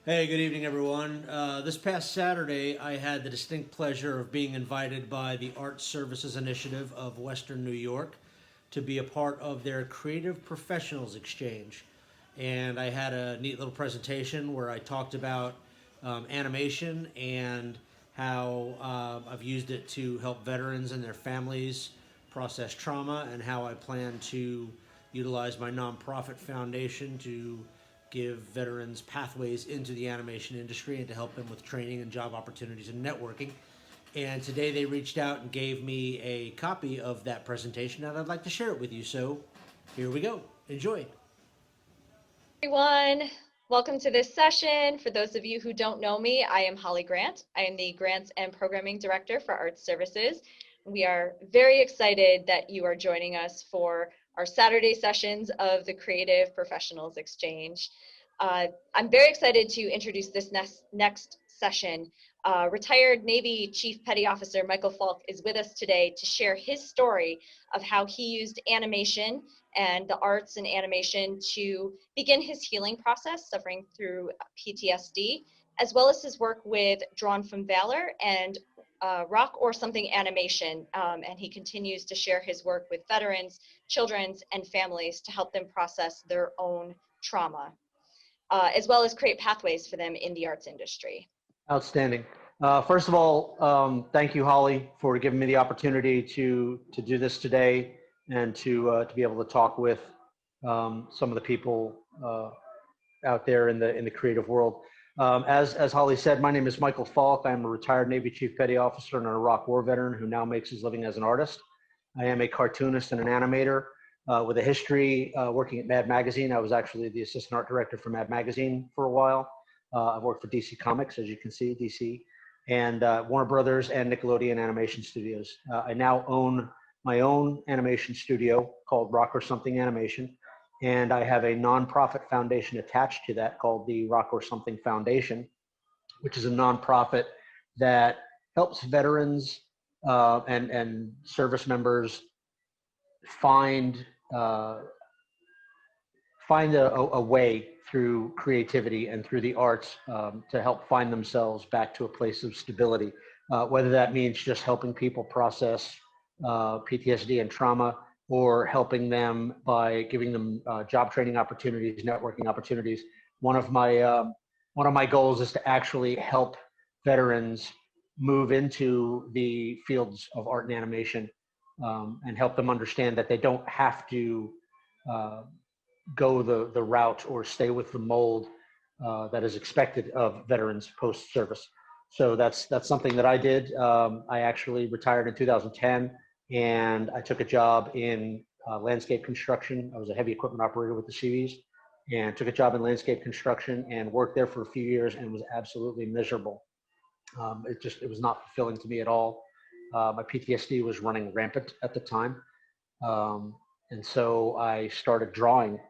Hey, good evening, everyone. This past Saturday, I had the distinct pleasure of being invited by the Art Services Initiative of Western New York to be a part of their Creative Professionals Exchange. And I had a neat little presentation where I talked about animation and how I've used it to help veterans and their families process trauma, and how I plan to utilize my nonprofit foundation to give veterans pathways into the animation industry and to help them with training and job opportunities and networking. And today they reached out and gave me a copy of that presentation, and I'd like to share it with you. So here we go. Enjoy. Everyone. Welcome to this session. For those of you who don't know me, I am Holly Grant. I am the Grants and Programming Director for Arts Services. We are very excited that you are joining us for our Saturday sessions of the Creative Professionals Exchange. I'm very excited to introduce this next session. Retired Navy Chief Petty Officer Michael Falk is with us today to share his story of how he used animation and the arts and animation to begin his healing process, suffering through PTSD, as well as his work with Drawn from Valor and Rock or Something Animation. And he continues to share his work with veterans, children, and families to help them process their own trauma, as well as create pathways for them in the arts industry. Outstanding. First of all, thank you, Holly, for giving me the opportunity to do this today and to be able to talk with some of the people out there in the creative world. As Holly said, my name is Michael Falk. I'm a retired Navy Chief Petty Officer and an Iraq War veteran who now makes his living as an artist. I am a cartoonist and an animator with a history working at Mad Magazine. I was actually the assistant art director for Mad Magazine for a while. I've worked for DC Comics, as you can see, DC, and Warner Brothers and Nickelodeon Animation Studios. I now own my own animation studio called Rock or Something Animation, and I have a nonprofit foundation attached to that called the Rock or Something Foundation, which is a nonprofit that helps veterans and service members find a way through creativity and through the arts to help find themselves back to a place of stability, whether that means just helping people process PTSD and trauma, or helping them by giving them job training opportunities, networking opportunities. One of my goals is to actually help veterans move into the fields of art and animation, and help them understand that they don't have to go the route or stay with the mold that is expected of veterans post-service. So that's something that I did. I actually retired in 2010, and I took a job in landscape construction. I was a heavy equipment operator with the Seabees, and took a job in landscape construction and worked there for a few years and was absolutely miserable. It was not fulfilling to me at all. My PTSD was running rampant at the time. And so I started drawing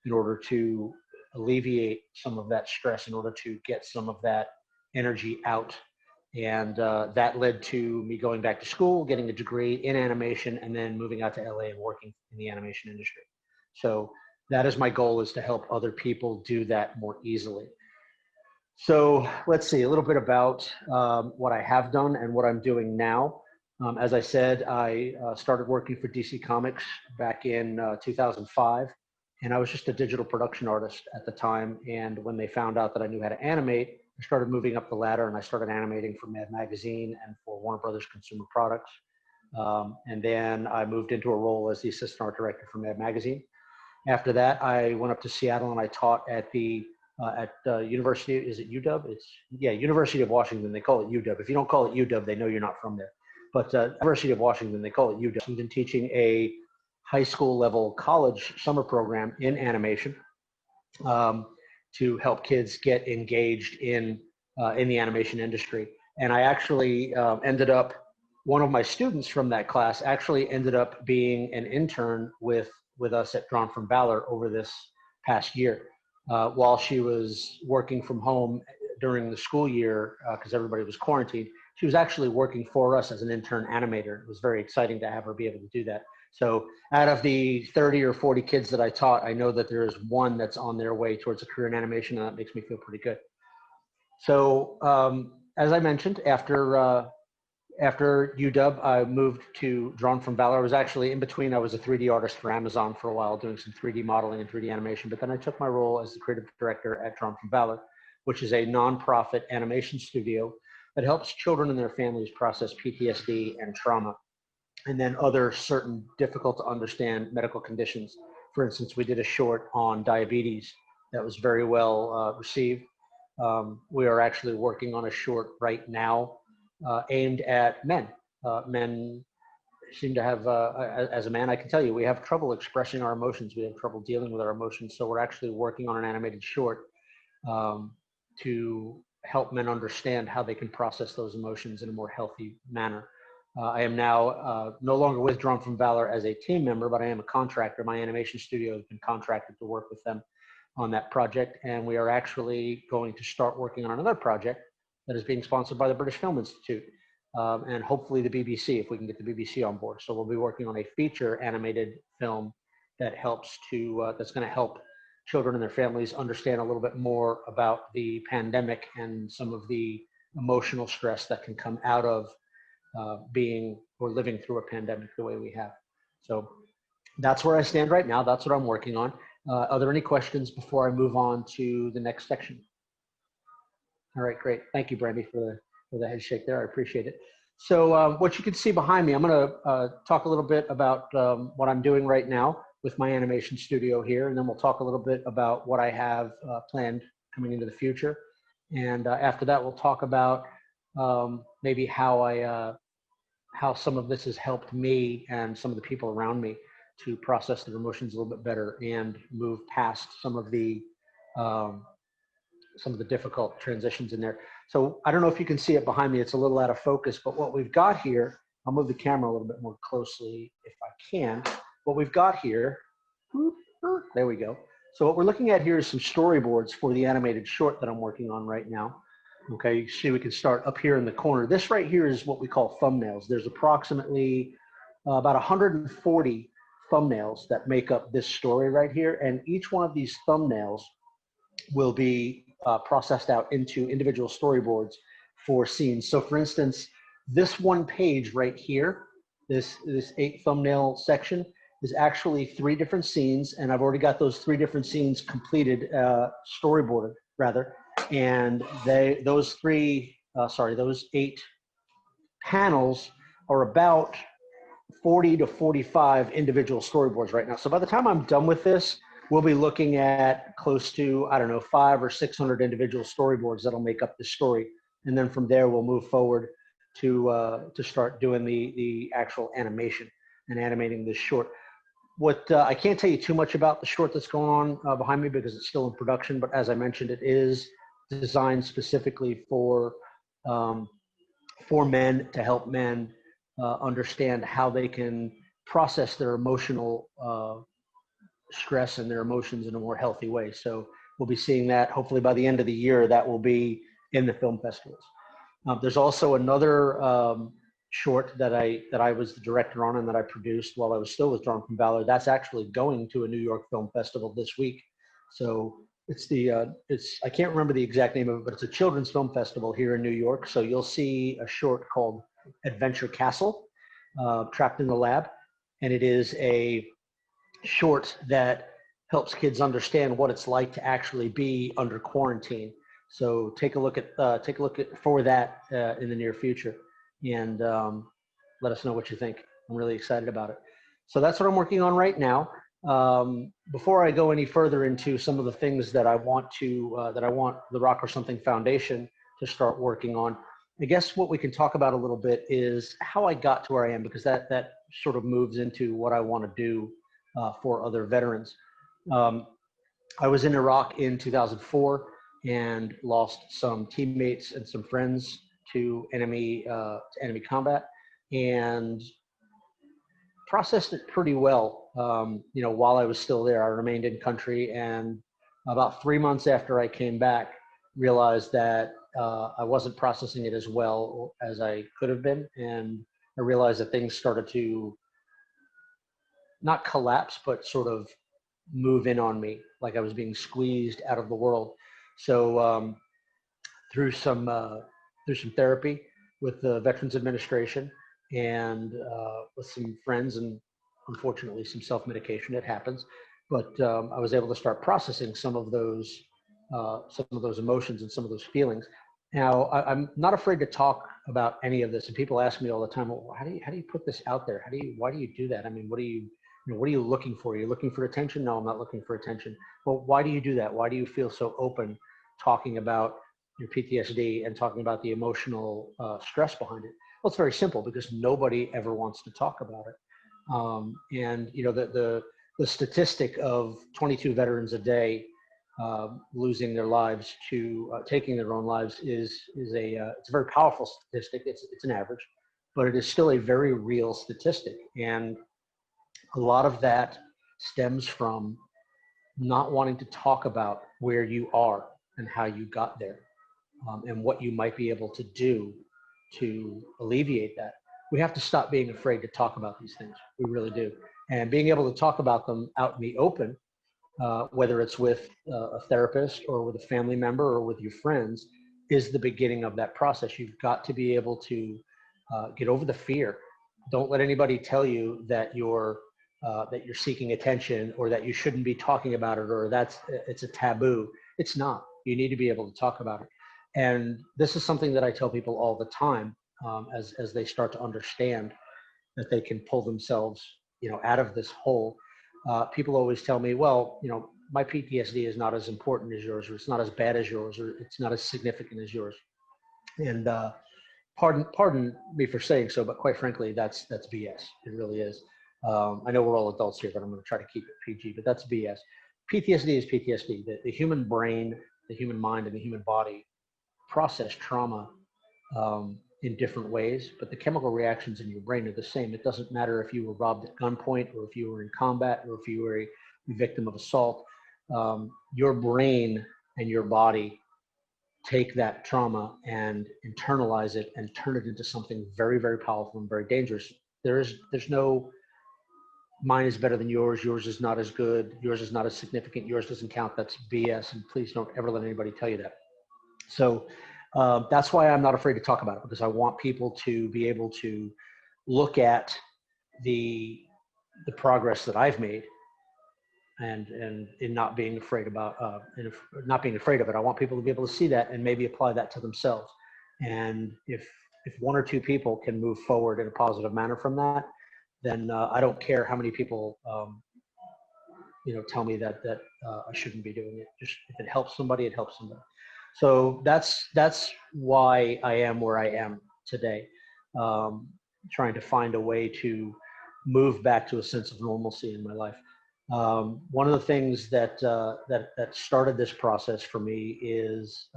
in order to alleviate some of that stress, in order to get some of that energy out. And that led to me going back to school, getting a degree in animation, and then moving out to LA and working in the animation industry. So that is my goal, is to help other people do that more easily. So let's see a little bit about what I have done and what I'm doing now. As I said, I started working for DC Comics back in 2005, and I was just a digital production artist at the time. And when they found out that I knew how to animate, I started moving up the ladder, and I started animating for Mad Magazine and for Warner Brothers Consumer Products. And then I moved into a role as the assistant art director for Mad Magazine. After that, I went up to Seattle and I taught at the University, is it UW? University of Washington. They call it UW. If you don't call it UW, they know you're not from there. But University of Washington, they call it UW. I've been teaching a high school level college summer program in animation, to help kids get engaged in the animation industry. And I actually ended up, one of my students from that class actually ended up being an intern with us at Drawn from Valor over this past year, while she was working from home during the school year, because everybody was quarantined. She was actually working for us as an intern animator. It was very exciting to have her be able to do that. So out of the 30 or 40 kids that I taught, I know that there is one that's on their way towards a career in animation, and that makes me feel pretty good. So as I mentioned, after UW, I moved to Drawn from Valor. I was actually in between. I was a 3D artist for Amazon for a while, doing some 3D modeling and 3D animation. But then I took my role as the creative director at Drawn from Valor, which is a nonprofit animation studio that helps children and their families process PTSD and trauma, and then other certain difficult to understand medical conditions. For instance, we did a short on diabetes that was very well received. We are actually working on a short right now aimed at men. Men seem to have, as a man, I can tell you, we have trouble expressing our emotions. We have trouble dealing with our emotions. So we're actually working on an animated short to help men understand how they can process those emotions in a more healthy manner. I am now no longer with Drawn from Valor as a team member, but I am a contractor. My animation studio has been contracted to work with them on that project. And we are actually going to start working on another project that is being sponsored by the British Film Institute and hopefully the BBC, if we can get the BBC on board. So we'll be working on a feature animated film that helps to, that's going to help children and their families understand a little bit more about the pandemic and some of the emotional stress that can come out of being or living through a pandemic the way we have. So that's where I stand right now. That's what I'm working on. Are there any questions before I move on to the next section? All right, great. Thank you, Brandy, for the head shake there. I appreciate it. So what you can see behind me, I'm going to talk a little bit about what I'm doing right now with my animation studio here, and then we'll talk a little bit about what I have planned coming into the future. And after that, we'll talk about maybe how some of this has helped me and some of the people around me to process their emotions a little bit better and move past some of the difficult transitions in there. So I don't know if you can see it behind me. It's a little out of focus, but what we've got here, I'll move the camera a little bit more closely if I can. What we've got here, there we go. So what we're looking at here is some storyboards for the animated short that I'm working on right now. Okay, you see we can start up here in the corner. This right here is what we call thumbnails. There's approximately about 140 thumbnails that make up this story right here. And each one of these thumbnails will be processed out into individual storyboards for scenes. So for instance, this one page right here, this 8 thumbnail section is actually 3 different scenes, and I've already got those 3 different scenes completed, storyboarded rather, and those 8 panels are about 40 to 45 individual storyboards right now. So by the time I'm done with this, we'll be looking at close to, I don't know, 500 or 600 individual storyboards that'll make up the story. And then from there, we'll move forward to start doing the actual animation and animating this short. What I can't tell you too much about the short that's going on behind me because it's still in production, but as I mentioned, it is designed specifically for men, to help men understand how they can process their emotional stress and their emotions in a more healthy way. So we'll be seeing that hopefully by the end of the year. That will be in the film festivals. There's also another short that I was the director on and that I produced while I was still with Drawn from Valor. That's actually going to a New York Film Festival this week. So it's I can't remember the exact name of it, but it's a children's film festival here in New York. So you'll see a short called Adventure Castle, Trapped in the Lab. And it is a short that helps kids understand what it's like to actually be under quarantine. So take a look at for that in the near future, and let us know what you think. I'm really excited about it. So that's what I'm working on right now. Before I go any further into some of the things that I want the Rock or Something Foundation to start working on, I guess what we can talk about a little bit is how I got to where I am, because that sort of moves into what I want to do for other veterans. I was in Iraq in 2004 and lost some teammates and some friends to enemy combat, and processed it pretty well. While I was still there, I remained in country, and about 3 months after I came back, realized that I wasn't processing it as well as I could have been, and I realized that things started to not collapse, but sort of move in on me, like I was being squeezed out of the world. So through some therapy with the Veterans Administration and with some friends, and unfortunately some self-medication. It happens, but I was able to start processing some of those emotions and some of those feelings. Now, I'm not afraid to talk about any of this, and people ask me all the time, well, how do you put this out there? Why do you do that? I mean, what are you looking for? Are you looking for attention? No, I'm not looking for attention. Well, why do you do that? Why do you feel so open talking about your PTSD and talking about the emotional stress behind it? Well, it's very simple, because nobody ever wants to talk about it. And the statistic of 22 veterans a day losing their lives to taking their own lives is it's a very powerful statistic. It's an average, but it is still a very real statistic, and a lot of that stems from not wanting to talk about where you are and how you got there, and what you might be able to do to alleviate that. We have to stop being afraid to talk about these things. We really do. And being able to talk about them out in the open, whether it's with a therapist or with a family member or with your friends, is the beginning of that process. You've got to be able to get over the fear. Don't let anybody tell you that you're seeking attention, or that you shouldn't be talking about it, or it's a taboo. It's not. You need to be able to talk about it. And this is something that I tell people all the time, as they start to understand that they can pull themselves, out of this hole. People always tell me, well, my PTSD is not as important as yours, or it's not as bad as yours, or it's not as significant as yours. And pardon me for saying so, but quite frankly, that's BS. It really is. I know we're all adults here, but I'm going to try to keep it PG, but that's BS. PTSD is PTSD. The human brain, the human mind, and the human body process trauma in different ways, but the chemical reactions in your brain are the same. It doesn't matter if you were robbed at gunpoint, or if you were in combat, or if you were a victim of assault. Your brain and your body take that trauma and internalize it and turn it into something very, very powerful and very dangerous. There's no mine is better than yours, yours is not as good, yours is not as significant, yours doesn't count. That's BS, and please don't ever let anybody tell you that. So that's why I'm not afraid to talk about it, because I want people to be able to look at the progress that I've made, and in not being afraid about not being afraid of it. I want people to be able to see that and maybe apply that to themselves. And if one or two people can move forward in a positive manner from that, then I don't care how many people tell me that I shouldn't be doing it. Just if it helps somebody, it helps somebody. So that's why I am where I am today, trying to find a way to move back to a sense of normalcy in my life. One of the things that started this process for me is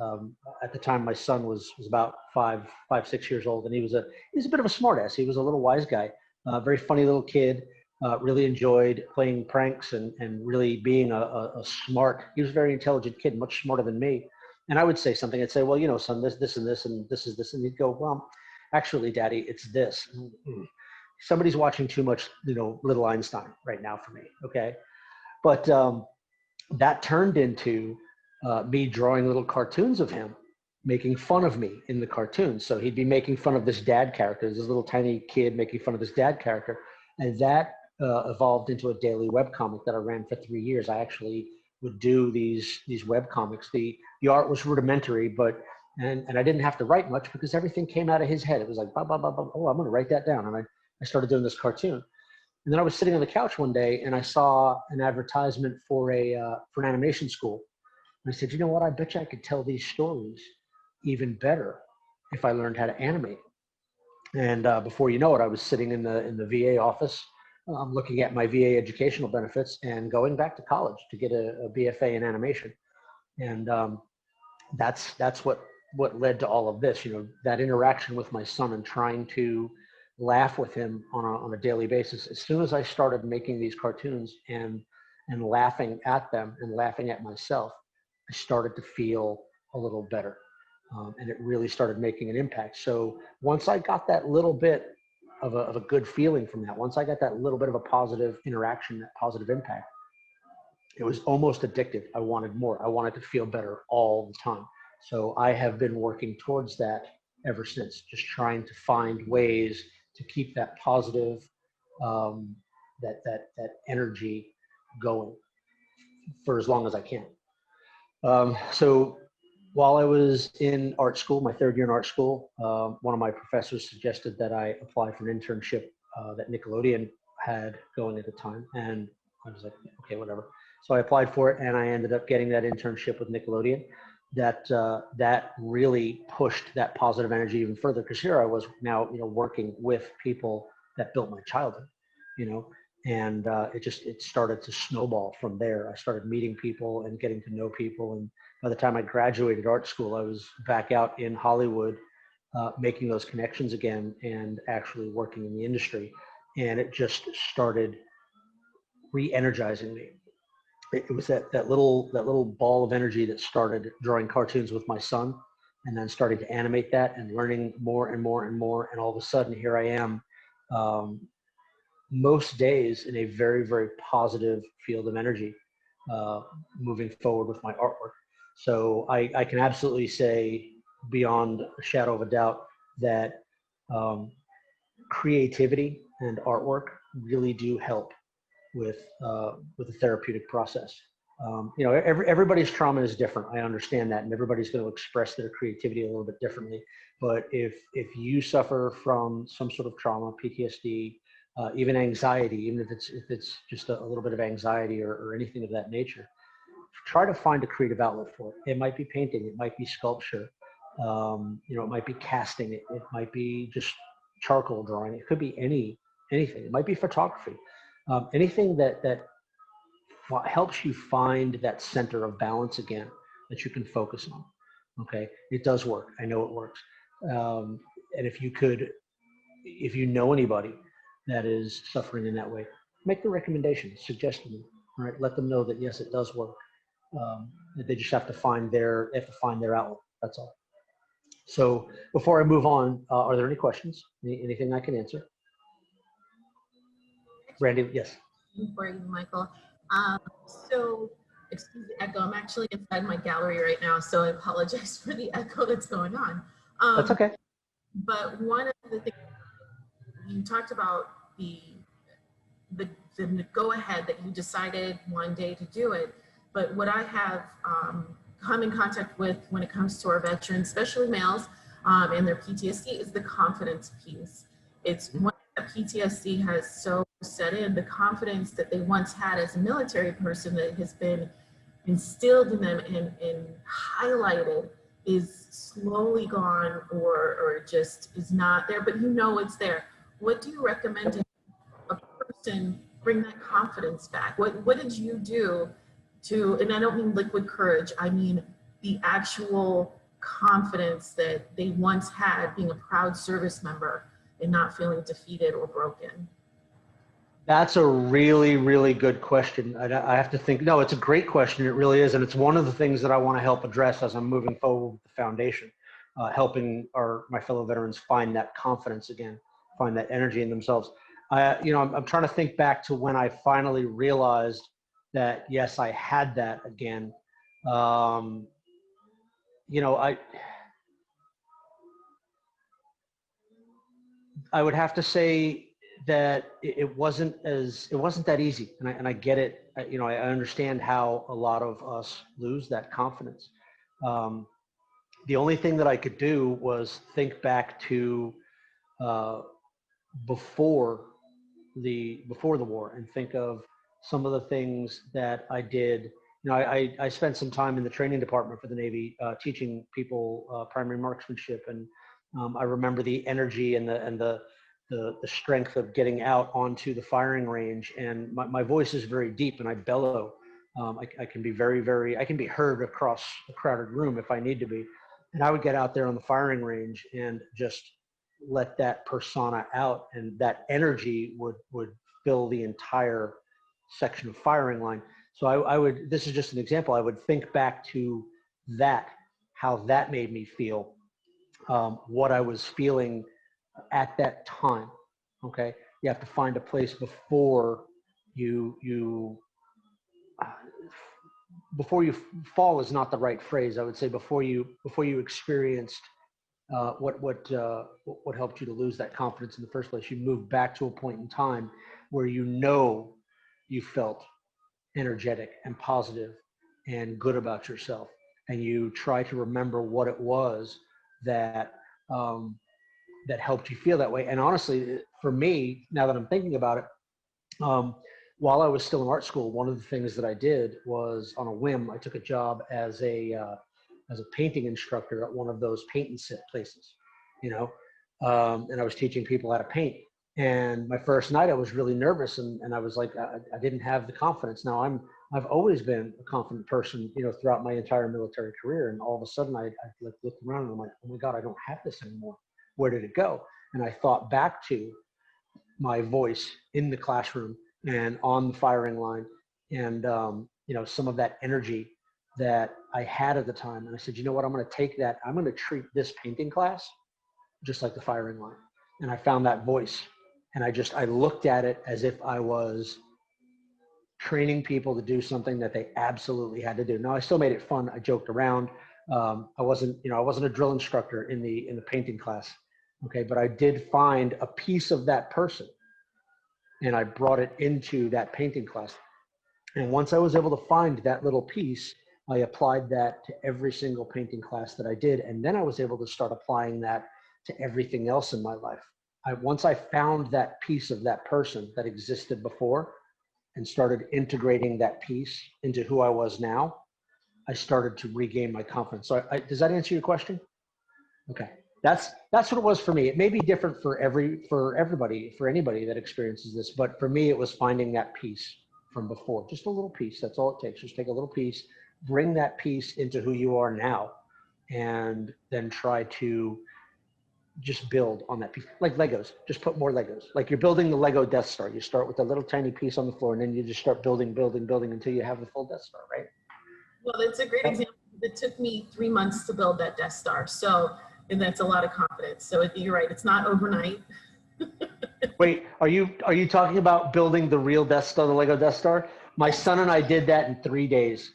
at the time my son was about 6 years old, and he was a bit of a smartass. He was a little wise guy, very funny little kid. Really enjoyed playing pranks and really being a smart. He was a very intelligent kid, much smarter than me. And I would say something. I'd say, well, son, this and this, and this is this, and he'd go, well, actually, Daddy, it's this. Somebody's watching too much, Little Einstein right now for me. Okay. But that turned into me drawing little cartoons of him, making fun of me in the cartoons. So he'd be making fun of this dad character, this little tiny kid making fun of this dad character. And that evolved into a daily webcomic that I ran for 3 years. I actually would do these webcomics. The art was rudimentary, and I didn't have to write much because everything came out of his head. It was like, bah, bah, bah, bah. Oh, I'm going to write that down. And I started doing this cartoon. And then I was sitting on the couch one day, and I saw an advertisement for an animation school. And I said, you know what? I bet you I could tell these stories even better if I learned how to animate. And before you know it, I was sitting in the VA office, looking at my VA educational benefits and going back to college to get a BFA in animation. And that's what led to all of this. That interaction with my son and trying to laugh with him on a daily basis. As soon as I started making these cartoons and laughing at them and laughing at myself, I started to feel a little better. And it really started making an impact. So once I got that little bit of a good feeling from that, once I got that little bit of a positive interaction, that positive impact, it was almost addictive. I wanted more. I wanted to feel better all the time. So I have been working towards that ever since, just trying to find ways to keep that positive, that energy going for as long as I can. So while I was in art school, my third year in art school, one of my professors suggested that I apply for an internship that Nickelodeon had going at the time. And I was like, okay, whatever. So I applied for it and I ended up getting that internship with Nickelodeon. That really pushed that positive energy even further, because here I was now, working with people that built my childhood, and it started to snowball from there. I started meeting people and getting to know people, and by the time I graduated art school, I was back out in Hollywood, making those connections again and actually working in the industry, and it just started re-energizing me. It was that little ball of energy that started drawing cartoons with my son, and then starting to animate that and learning more and more and more, and all of a sudden here I am, most days in a very, very positive field of energy, moving forward with my artwork. So I can absolutely say, beyond a shadow of a doubt, that creativity and artwork really do help with the therapeutic process. Everybody's trauma is different. I understand that, and everybody's going to express their creativity a little bit differently. But if you suffer from some sort of trauma, PTSD, even anxiety, even if it's just a little bit of anxiety or anything of that nature, try to find a creative outlet for it. It might be painting, it might be sculpture, it might be casting, it might be just charcoal drawing, it could be anything. It might be photography. Anything that helps you find that center of balance again that you can focus on. Okay, it does work. I know it works. And if you know anybody that is suffering in that way, make the recommendation, suggest to them. All right, let them know that yes, it does work. That they just have to find their outlet. That's all. So before I move on, are there any questions? Anything I can answer? Randy, yes. For you, Michael. So, excuse the echo. I'm actually inside my gallery right now, so I apologize for the echo that's going on. That's okay. But one of the things you talked about, the go ahead that you decided one day to do it. But what I have come in contact with when it comes to our veterans, especially males, and their PTSD, is the confidence piece. It's one that PTSD has so set in, the confidence that they once had as a military person that has been instilled in them and highlighted is slowly gone, or just is not there, but it's there. What do you recommend to a person bring that confidence back? What did you do to, and I don't mean liquid courage, I mean the actual confidence that they once had being a proud service member and not feeling defeated or broken? That's a really, really good question. I have to think. No, it's a great question. It really is. And it's one of the things that I want to help address as I'm moving forward with the foundation, helping my fellow veterans find that confidence again, find that energy in themselves. I'm trying to think back to when I finally realized that, yes, I had that again. I would have to say that it wasn't that easy, and I get it. I understand how a lot of us lose that confidence. The only thing that I could do was think back to before the war and think of some of the things that I did. I spent some time in the training department for the Navy, teaching people primary marksmanship, and I remember the energy and the strength of getting out onto the firing range. And my voice is very deep, and I bellow. I can be I can be heard across a crowded room if I need to be. And I would get out there on the firing range and just let that persona out, and that energy would fill the entire section of firing line. So I would, this is just an example, I would think back to that, how that made me feel, what I was feeling at that time. Okay, you have to find a place before you before you fall is not the right phrase. I would say before you experienced what helped you to lose that confidence in the first place, you moved back to a point in time where you felt energetic and positive and good about yourself, and you try to remember what it was that that helped you feel that way. And honestly, for me, now that I'm thinking about it, while I was still in art school, one of the things that I did was, on a whim, I took a job as a painting instructor at one of those paint and sip places, you know, and I was teaching people how to paint. And my first night, I was really nervous, and I was like, I didn't have the confidence. Now I've always been a confident person, you know, throughout my entire military career. And all of a sudden, I like looked around and I'm like, oh my God, I don't have this anymore. Where did it go? And I thought back to my voice in the classroom and on the firing line, and you know, some of that energy that I had at the time. And I said, you know what, I'm going to take that. I'm going to treat this painting class just like the firing line. And I found that voice, and I looked at it as if I was training people to do something that they absolutely had to do. Now, I still made it fun. I joked around. I wasn't a drill instructor in the painting class. Okay. But I did find a piece of that person, and I brought it into that painting class. And once I was able to find that little piece, I applied that to every single painting class that I did. And then I was able to start applying that to everything else in my life. Once I found that piece of that person that existed before and started integrating that piece into who I was now, I started to regain my confidence. So does that answer your question? Okay. That's what it was for me. It may be different for everybody, for anybody that experiences this, but for me, it was finding that piece from before. Just a little piece. That's all it takes. Just take a little piece, bring that piece into who you are now, and then try to just build on that piece. Like Legos, just put more Legos. Like you're building the Lego Death Star. You start with a little tiny piece on the floor, and then you just start building until you have the full Death Star, right? Well, that's a great example. It took me 3 months to build that Death Star. So, and that's a lot of confidence. So you're right. It's not overnight. Wait, are you talking about building the real Death Star, the Lego Death Star? My son and I did that in 3 days.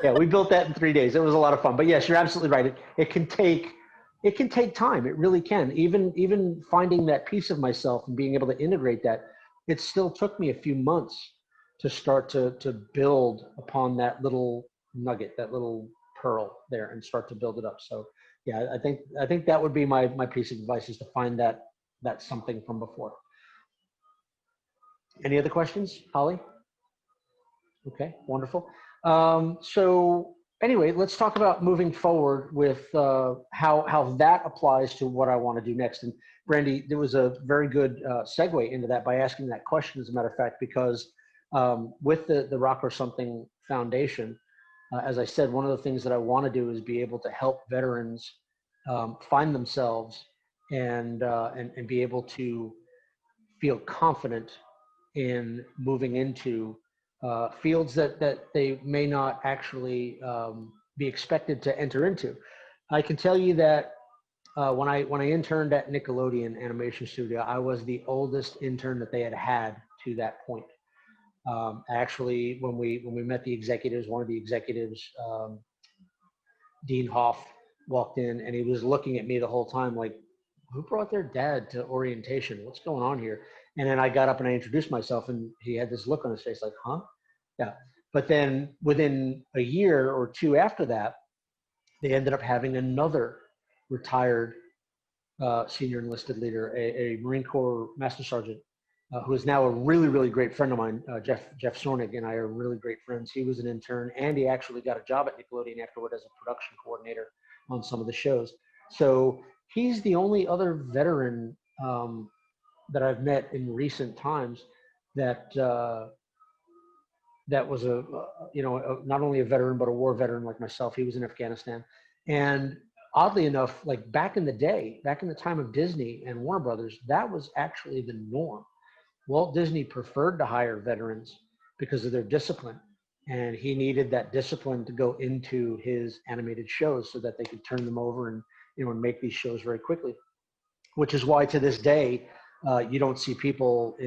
Yeah, we built that in 3 days. It was a lot of fun. But yes, you're absolutely right. It can take time. It really can. Even finding that piece of myself and being able to integrate that, it still took me a few months to start to build upon that little nugget, that little pearl there, and start to build it up. So yeah, I think that would be my piece of advice, is to find that something from before. Any other questions, Holly? Okay, wonderful. So anyway, let's talk about moving forward with how that applies to what I want to do next. And Brandy, there was a very good segue into that by asking that question, as a matter of fact, because with the Rock or Something Foundation, as I said, one of the things that I want to do is be able to help veterans find themselves and be able to feel confident in moving into fields that they may not actually be expected to enter into. I can tell you that when I interned at Nickelodeon Animation Studio, I was the oldest intern that they had to that point. Actually, when we met the executives, one of the executives, Dean Hoff, walked in, and he was looking at me the whole time like, who brought their dad to orientation? What's going on here? And then I got up and I introduced myself, and he had this look on his face like, huh? Yeah. But then within a year or two after that, they ended up having another retired senior enlisted leader, a Marine Corps Master Sergeant, who is now a really, really great friend of mine. Jeff Sornig and I are really great friends. He was an intern, and he actually got a job at Nickelodeon afterward as a production coordinator on some of the shows. So he's the only other veteran that I've met in recent times that that was not only a veteran, but a war veteran like myself. He was in Afghanistan. And oddly enough, like back in the day, back in the time of Disney and Warner Brothers, that was actually the norm. Walt Disney preferred to hire veterans because of their discipline. And he needed that discipline to go into his animated shows so that they could turn them over and make these shows very quickly. Which is why to this day, You don't see people,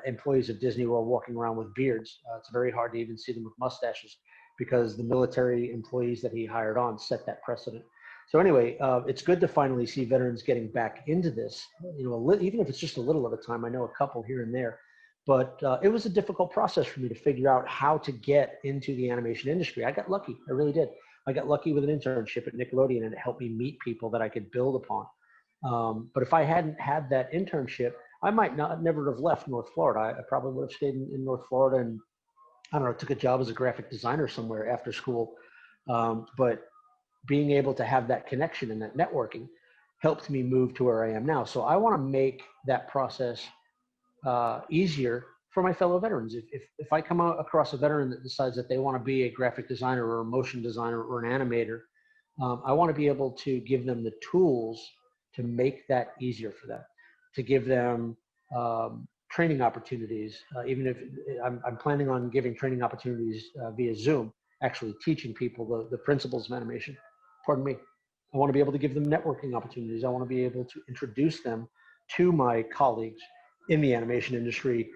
employees of Disney World, walking around with beards. It's very hard to even see them with mustaches because the military employees that he hired on set that precedent. So anyway, it's good to finally see veterans getting back into this, even if it's just a little at a time. I know a couple here and there, but it was a difficult process for me to figure out how to get into the animation industry. I got lucky, I really did. I got lucky with an internship at Nickelodeon, and it helped me meet people that I could build upon. But if I hadn't had that internship, I might never have left North Florida. I probably would have stayed in North Florida and, I don't know, took a job as a graphic designer somewhere after school. But being able to have that connection and that networking helped me move to where I am now. So I want to make that process easier for my fellow veterans. If I come across a veteran that decides that they want to be a graphic designer or a motion designer or an animator, I want to be able to give them the tools to make that easier for them, to give them training opportunities. Even if I'm planning on giving training opportunities via Zoom, actually teaching people the principles of animation. Pardon me. I want to be able to give them networking opportunities. I want to be able to introduce them to my colleagues in the animation industry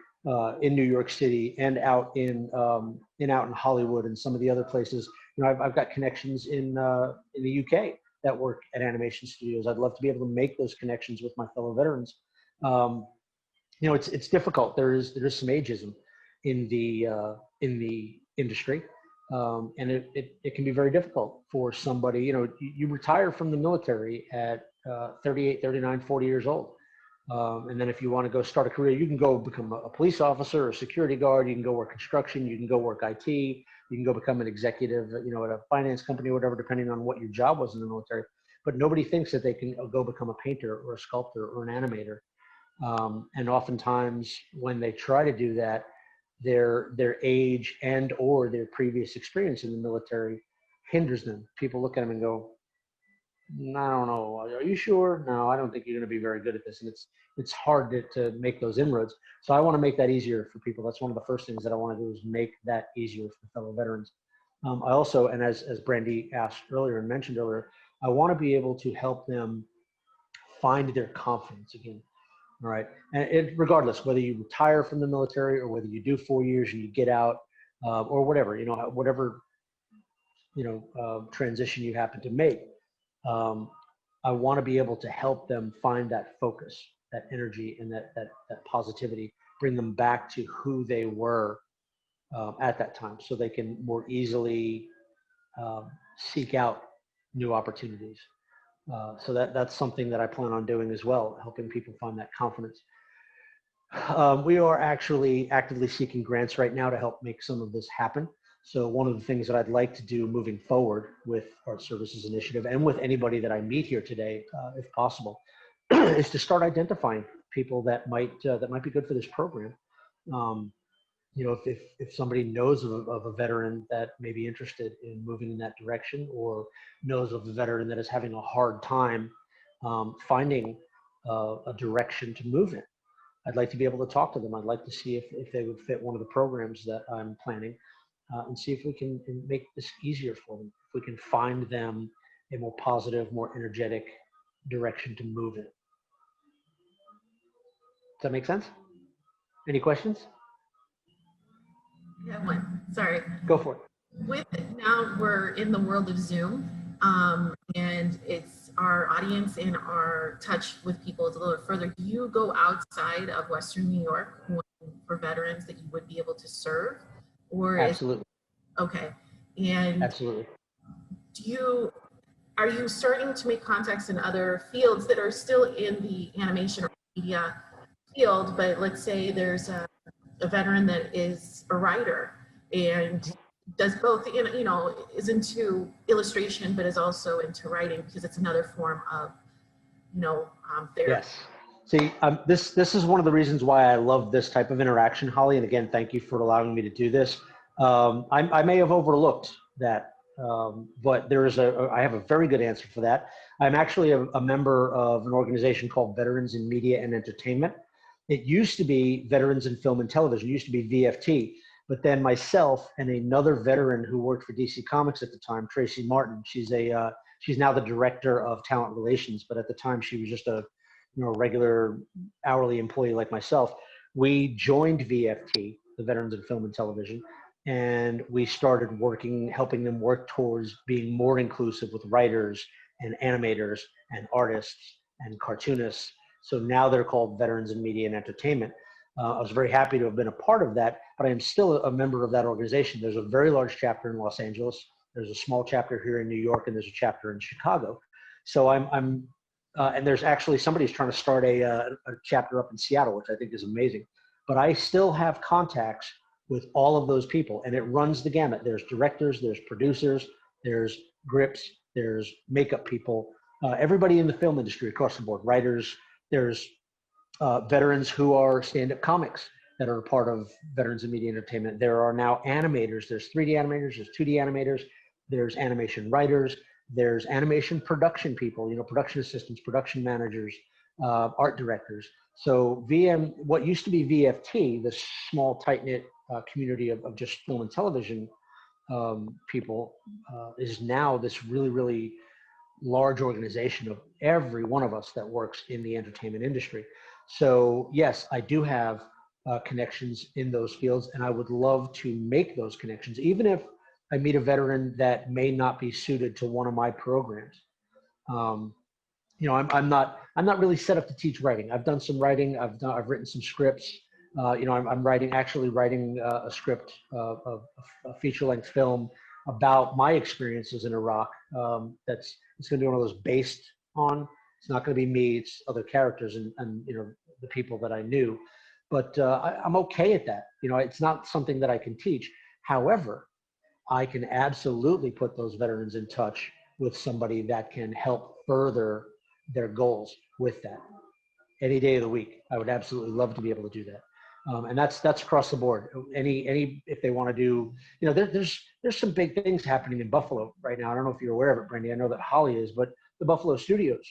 in New York City and out in Hollywood and some of the other places. I've got connections in the UK that work at animation studios. I'd love to be able to make those connections with my fellow veterans. It's difficult. There's some ageism in the industry. And it can be very difficult for somebody. You retire from the military at 38, 39, 40 years old. And then if you want to go start a career, you can go become a police officer or a security guard. You can go work construction. You can go work IT. You can go become an executive, at a finance company or whatever, depending on what your job was in the military. But nobody thinks that they can go become a painter or a sculptor or an animator. And oftentimes when they try to do that, their age and or their previous experience in the military hinders them. People look at them and go, I don't know, are you sure? No, I don't think you're going to be very good at this. And it's hard to make those inroads. So I want to make that easier for people. That's one of the first things that I want to do, is make that easier for fellow veterans. I also, and as Brandy asked earlier and mentioned earlier, I want to be able to help them find their confidence again. All right. And regardless, whether you retire from the military or whether you do 4 years and you get out, or whatever, whatever, transition you happen to make, I want to be able to help them find that focus, that energy, and that positivity, bring them back to who they were at that time, so they can more easily seek out new opportunities. So that's something that I plan on doing as well, helping people find that confidence. We are actually actively seeking grants right now to help make some of this happen. So one of the things that I'd like to do moving forward with Art Services Initiative and with anybody that I meet here today, if possible, is to start identifying people that might be good for this program. If somebody knows of a veteran that may be interested in moving in that direction, or knows of a veteran that is having a hard time finding a direction to move in, I'd like to be able to talk to them. I'd like to see if they would fit one of the programs that I'm planning, and see if we can make this easier for them, if we can find them a more positive, more energetic direction to move in. Does that make sense? Any questions? Yeah, one. Sorry. Go for it. Now we're in the world of Zoom, and it's our audience and our touch with people is a little further. Do you go outside of Western New York for veterans that you would be able to serve? Or absolutely. Okay. And absolutely. Are you starting to make contacts in other fields that are still in the animation or media field, but let's say there's a veteran that is a writer and does both, is into illustration, but is also into writing, because it's another form of, therapy. Yes. See, this is one of the reasons why I love this type of interaction, Holly. And again, thank you for allowing me to do this. I may have overlooked that, but I have a very good answer for that. I'm actually a member of an organization called Veterans in Media and Entertainment. It used to be Veterans in Film and Television. It used to be VFT. But then myself and another veteran who worked for DC Comics at the time, Tracy Martin, she's now the director of talent relations. But at the time, she was just a a regular hourly employee like myself, we joined VFT, the Veterans in Film and Television, and we started helping them work towards being more inclusive with writers and animators and artists and cartoonists. So now they're called Veterans in Media and Entertainment. I was very happy to have been a part of that, but I am still a member of that organization. There's a very large chapter in Los Angeles. There's a small chapter here in New York, and there's a chapter in Chicago. So and there's actually somebody's trying to start a chapter up in Seattle, which I think is amazing. But I still have contacts with all of those people, and it runs the gamut. There's directors, there's producers, there's grips, there's makeup people, everybody in the film industry across the board, writers. There's veterans who are stand-up comics that are a part of Veterans in Media Entertainment. There are now animators. There's 3D animators, there's 2D animators, there's animation writers, there's animation production people, production assistants, production managers, art directors. So what used to be VFT, this small, tight-knit community of just film and television people, is now this really, really large organization of every one of us that works in the entertainment industry. So yes, I do have connections in those fields, and I would love to make those connections, even if I meet a veteran that may not be suited to one of my programs. I'm not really set up to teach writing. I've done some writing. I've written some scripts. I'm writing a script of a feature-length film about my experiences in Iraq. It's going to be one of those based on. It's not going to be me. It's other characters and the people that I knew. But I'm okay at that. It's not something that I can teach. However, I can absolutely put those veterans in touch with somebody that can help further their goals with that. Any day of the week, I would absolutely love to be able to do that. And that's across the board. If they want to do, there's some big things happening in Buffalo right now. I don't know if you're aware of it, Brandy. I know that Holly is, but the Buffalo studios,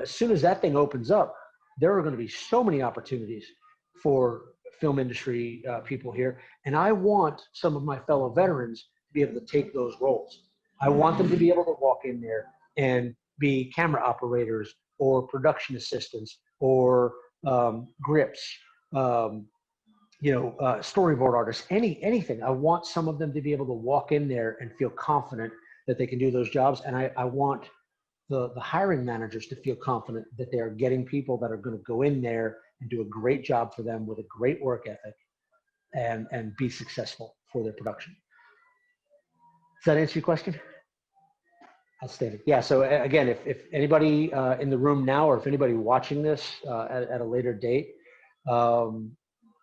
as soon as that thing opens up, there are going to be so many opportunities for film industry people here. And I want some of my fellow veterans to be able to take those roles. I want them to be able to walk in there and be camera operators or production assistants or grips, storyboard artists, anything. I want some of them to be able to walk in there and feel confident that they can do those jobs. And I want the hiring managers to feel confident that they're getting people that are going to go in there and do a great job for them with a great work ethic and be successful for their production. Does that answer your question? Outstanding. Yeah. So again, if anybody in the room now, or if anybody watching this at a later date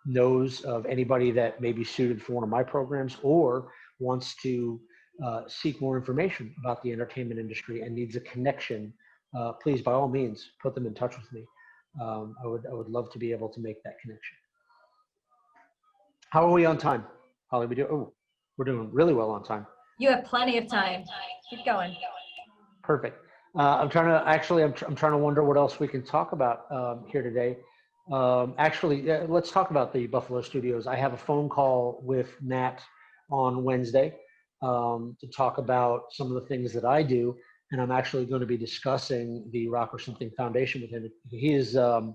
knows of anybody that may be suited for one of my programs or wants to seek more information about the entertainment industry and needs a connection, please, by all means, put them in touch with me. I would love to be able to make that connection. How are we on time, Holly? We're doing really well on time. You have plenty of time. Keep going. Perfect. I'm trying to wonder what else we can talk about here today. Let's talk about the Buffalo studios. I have a phone call with Nat on Wednesday to talk about some of the things that I do, and I'm actually going to be discussing the Rock or Something Foundation with him. He is a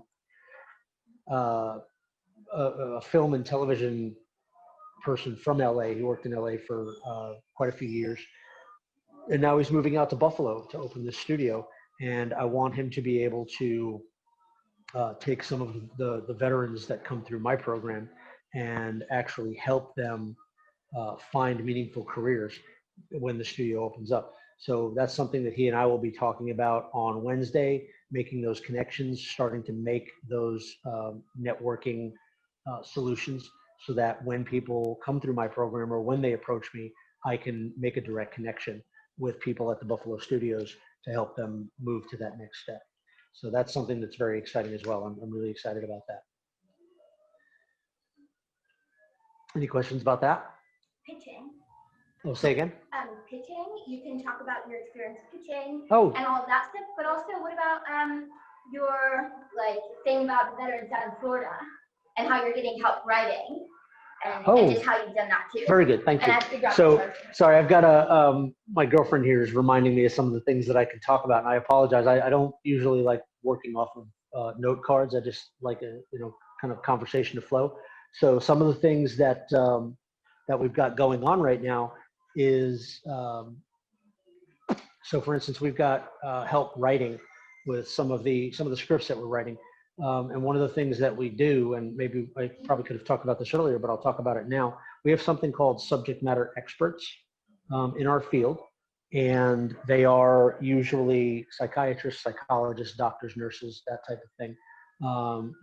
film and television person from LA. He worked in LA for quite a few years. And now he's moving out to Buffalo to open this studio. And I want him to be able to take some of the veterans that come through my program and actually help them find meaningful careers when the studio opens up. So that's something that he and I will be talking about on Wednesday, making those connections, starting to make those networking solutions so that when people come through my program or when they approach me, I can make a direct connection with people at the Buffalo studios to help them move to that next step. So that's something that's very exciting as well. I'm really excited about that. Any questions about that? Pitching. Oh, say again? Pitching, you can talk about your experience pitching Oh, and all of that stuff, but also what about your thing about the veterans down in Florida and how you're getting help writing and just how you've done that too. very good. Thank you. So, sorry, I've got my girlfriend here is reminding me of some of the things that I can talk about, and I apologize. I don't usually like working off of note cards. I just like a, kind of conversation to flow. So some of the things that, that we've got going on right now is, so for instance, we've got help writing with some of the scripts that we're writing. And one of the things that we do, and maybe I probably could have talked about this earlier, but I'll talk about it now. We have something called subject matter experts in our field. And they are usually psychiatrists, psychologists, doctors, nurses, that type of thing.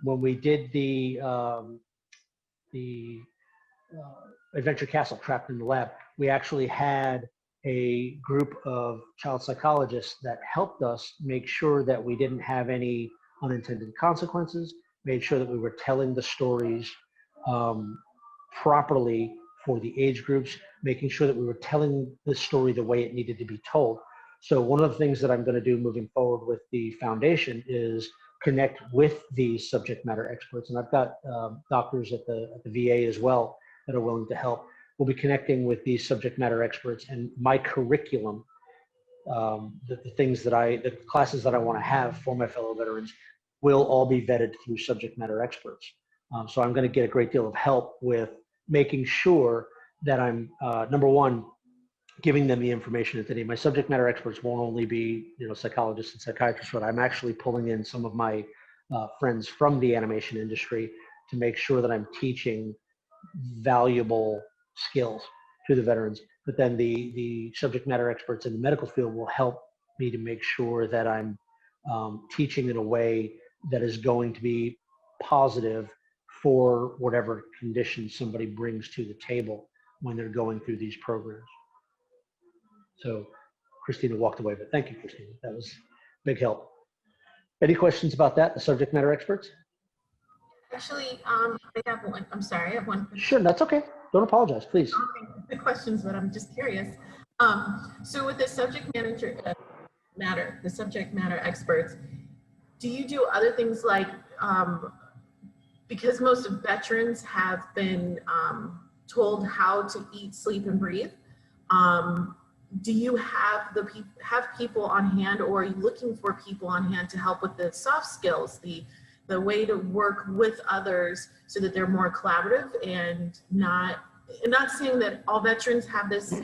When we did the Adventure Castle, Trapped in the Lab, we actually had a group of child psychologists that helped us make sure that we didn't have any unintended consequences, made sure that we were telling the stories properly for the age groups, making sure that we were telling the story the way it needed to be told. So one of the things that I'm going to do moving forward with the foundation is connect with these subject matter experts. And I've got doctors at the VA as well that are willing to help. We'll be connecting with these subject matter experts, and my curriculum, the classes that I want to have for my fellow veterans will all be vetted through subject matter experts. So I'm going to get a great deal of help with making sure that I'm, number one, giving them the information that they need. My subject matter experts won't only be, psychologists and psychiatrists, but I'm actually pulling in some of my friends from the animation industry to make sure that I'm teaching valuable skills to the veterans. But then the subject matter experts in the medical field will help me to make sure that I'm teaching in a way that is going to be positive for whatever condition somebody brings to the table when they're going through these programs. So Christina walked away, but thank you, Christina. That was big help. Any questions about that, the subject matter experts? Actually, I have one. I'm sorry, I have one. Sure, that's okay. Don't apologize, please. The questions, but I'm just curious. So with the subject matter experts, do you do other things like, because most of veterans have been told how to eat, sleep, and breathe, do you have people on hand, or are you looking for people on hand to help with the soft skills, the way to work with others so that they're more collaborative, and not saying that all veterans have this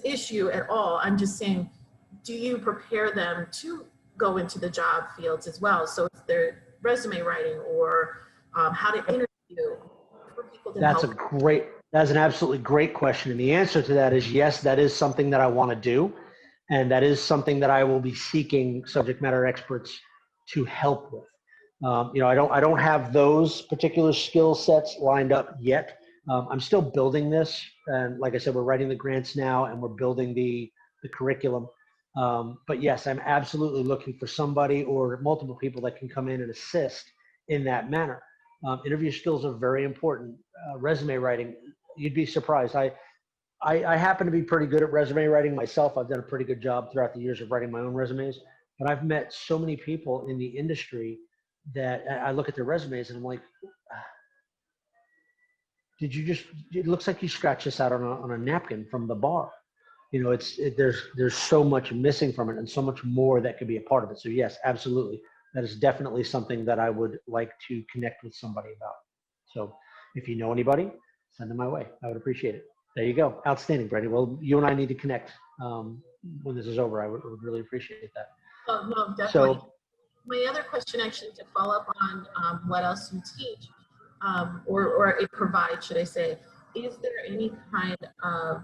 issue at all. I'm just saying, do you prepare them to go into the job fields as well? So it's their resume writing, or how to interview for people to help. That's an absolutely great question. And the answer to that is yes, that is something that I want to do. And that is something that I will be seeking subject matter experts to help with. I don't have those particular skill sets lined up yet. I'm still building this. And like I said, we're writing the grants now, and we're building the curriculum. But yes, I'm absolutely looking for somebody or multiple people that can come in and assist in that manner. Interview skills are very important. Resume writing, you'd be surprised. I happen to be pretty good at resume writing myself. I've done a pretty good job throughout the years of writing my own resumes, but I've met so many people in the industry that I look at their resumes and I'm like, it looks like you scratched this out on a napkin from the bar. There's so much missing from it, and so much more that could be a part of it. So yes, absolutely. That is definitely something that I would like to connect with somebody about. So if you know anybody, send them my way. I would appreciate it. There you go. Outstanding, Brady. Well, you and I need to connect when this is over. I would really appreciate that. Oh, no, definitely. So, my other question, actually, to follow up on what else you teach, or it provides, should I say, is there any kind of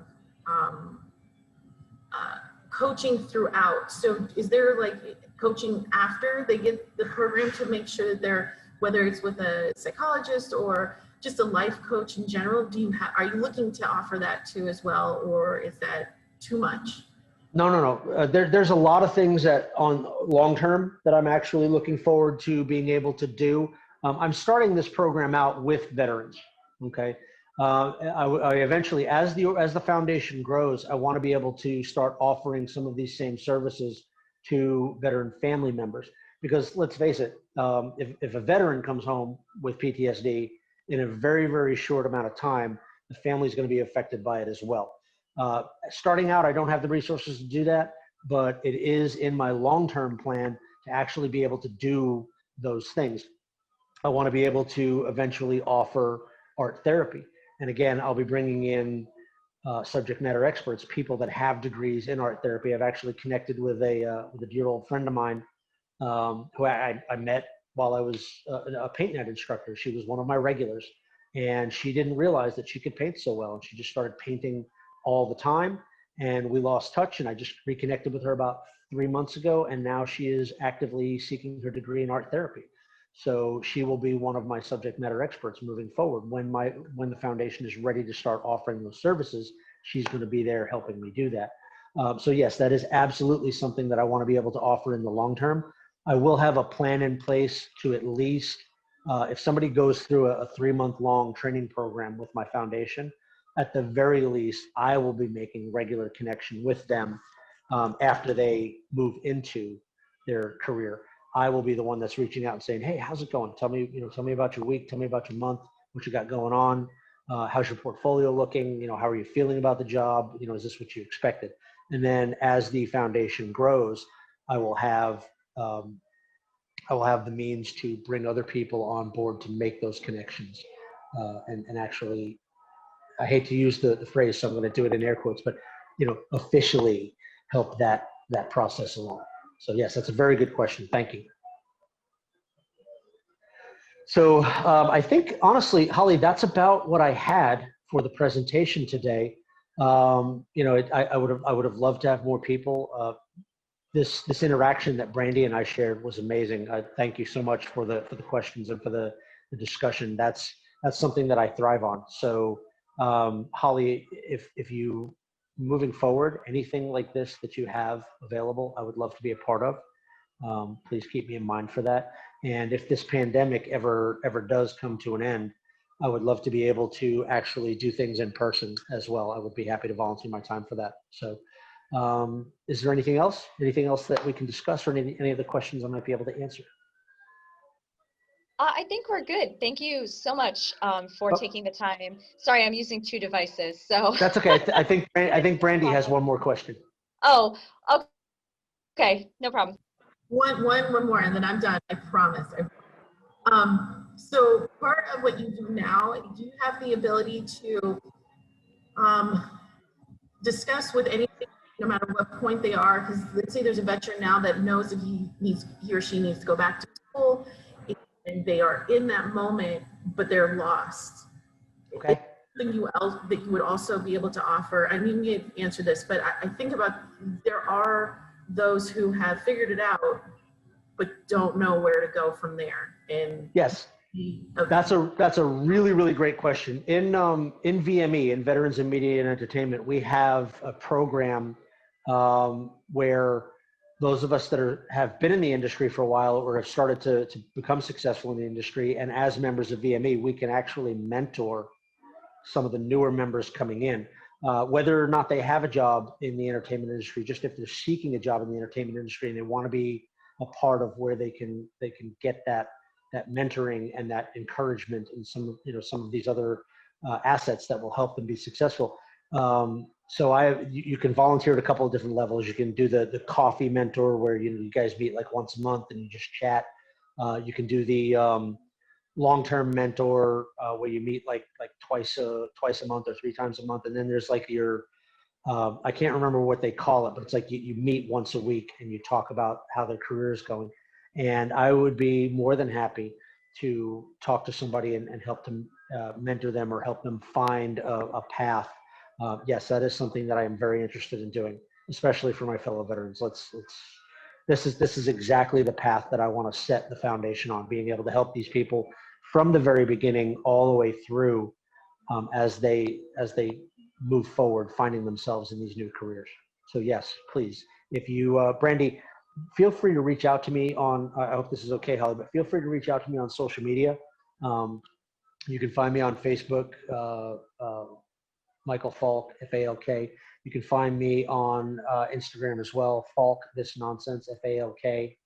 coaching throughout? So is there like coaching after they get the program to make sure that they're, whether it's with a psychologist or just a life coach in general, are you looking to offer that too as well, or is that too much? No. There's a lot of things that on long term that I'm actually looking forward to being able to do. I'm starting this program out with veterans. Okay. I eventually, as the foundation grows, I want to be able to start offering some of these same services to veteran family members. Because let's face it, if a veteran comes home with PTSD in a very, very short amount of time, the family is going to be affected by it as well. Starting out, I don't have the resources to do that, but it is in my long-term plan to actually be able to do those things. I want to be able to eventually offer art therapy. And again, I'll be bringing in subject matter experts, people that have degrees in art therapy. I've actually connected with a dear old friend of mine who I met while I was a paint night instructor. She was one of my regulars, and she didn't realize that she could paint so well. And she just started painting all the time, and we lost touch. And I just reconnected with her about 3 months ago, and now she is actively seeking her degree in art therapy. So she will be one of my subject matter experts moving forward. When the foundation is ready to start offering those services, she's going to be there helping me do that. So yes, that is absolutely something that I want to be able to offer in the long term. I will have a plan in place to at least, if somebody goes through a 3-month-long training program with my foundation, at the very least, I will be making regular connection with them after they move into their career. I will be the one that's reaching out and saying, hey, how's it going? Tell me about your week. Tell me about your month, what you got going on. How's your portfolio looking? How are you feeling about the job? Is this what you expected? And then as the foundation grows, I will have the means to bring other people on board to make those connections. And actually, I hate to use the phrase, so I'm going to do it in air quotes, but officially help that process along. So yes, that's a very good question. Thank you. So I think, honestly, Holly, that's about what I had for the presentation today. I would have loved to have more people. This interaction that Brandy and I shared was amazing. Thank you so much for the questions and for the discussion. That's something that I thrive on. So Holly, if you, moving forward, anything like this that you have available, I would love to be a part of. Please keep me in mind for that. And if this pandemic ever does come to an end, I would love to be able to actually do things in person as well. I would be happy to volunteer my time for that. So is there anything else that we can discuss, or any of the questions I might be able to answer? I think we're good. Thank you so much for taking the time. Sorry, I'm using 2 devices, so. That's okay. I think Brandy has one more question. Oh, okay, no problem. One more, and then I'm done. I promise. So part of what you do now, do you have the ability to discuss with anything, no matter what point they are? Because let's say there's a veteran now that knows that he or she needs to go back to school, and they are in that moment, but they're lost. Okay. Something else that you would also be able to offer? I mean, you answer this, but I think about, there are those who have figured it out, but don't know where to go from there. And yes, that's a really, really great question. In VME, in Veterans in Media and Entertainment, we have a program where those of us that have been in the industry for a while or have started to become successful in the industry, and as members of VME, we can actually mentor some of the newer members coming in, whether or not they have a job in the entertainment industry, just if they're seeking a job in the entertainment industry and they want to be a part of where they can get that mentoring and that encouragement and some of these other assets that will help them be successful. So you can volunteer at a couple of different levels. You can do the coffee mentor where you guys meet like once a month and you just chat. You can do the long-term mentor where you meet like twice a month or 3 times a month. And then there's like your I can't remember what they call it, but it's like you meet once a week and you talk about how their career is going. And I would be more than happy to talk to somebody and help them mentor them or help them find a path. Yes, that is something that I am very interested in doing, especially for my fellow veterans. This is exactly the path that I want to set the foundation on, being able to help these people from the very beginning all the way through as they move forward, finding themselves in these new careers. So yes, please, if you, Brandy, feel free to reach out to me on, I hope this is okay, Holly, but feel free to reach out to me on social media. You can find me on Facebook, Michael Falk, F-A-L-K. You can find me on Instagram as well, Falk This Nonsense, F-A-L-K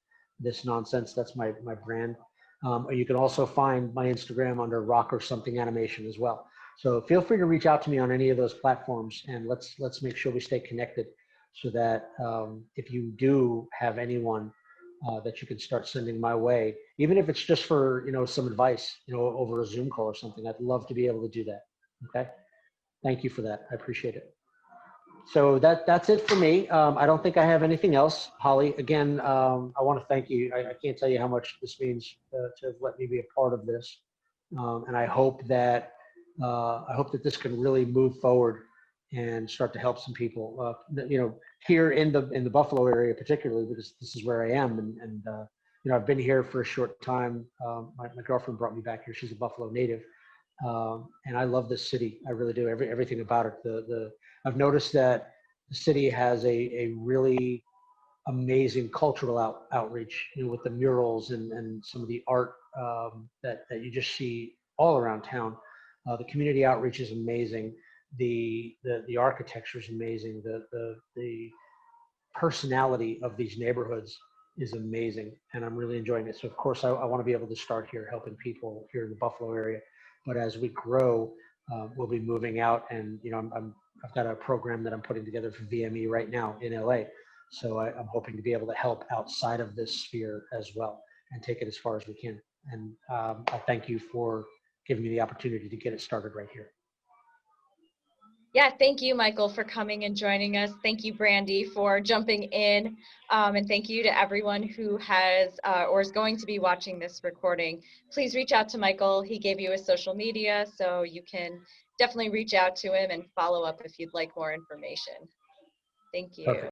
This Nonsense. That's my brand. Or you can also find my Instagram under Rock or Something Animation as well. So feel free to reach out to me on any of those platforms, and let's make sure we stay connected, so that if you do have anyone that you can start sending my way, even if it's just for, some advice, over a Zoom call or something. I'd love to be able to do that. Okay. Thank you for that. I appreciate it. So that's it for me. I don't think I have anything else. Holly, again, I want to thank you. I can't tell you how much this means to have let me be a part of this. And I hope that this can really move forward and start to help some people. Here in the Buffalo area, particularly because this is where I am, and I've been here for a short time. My girlfriend brought me back here. She's a Buffalo native, and I love this city. I really do. Everything about it. I've noticed that the city has a really amazing cultural outreach, with the murals and some of the art that you just see all around town. The community outreach is amazing. The architecture is amazing. The personality of these neighborhoods is amazing, and I'm really enjoying it. So of course, I want to be able to start here helping people here in the Buffalo area. But as we grow, we'll be moving out, and I've got a program that I'm putting together for VME right now in LA. So I'm hoping to be able to help outside of this sphere as well and take it as far as we can. And I thank you for giving me the opportunity to get it started right here. Yeah, thank you, Michael, for coming and joining us. Thank you, Brandy, for jumping in. And thank you to everyone who has or is going to be watching this recording. Please reach out to Michael. He gave you his social media, so you can definitely reach out to him and follow up if you'd like more information. Thank you. Perfect.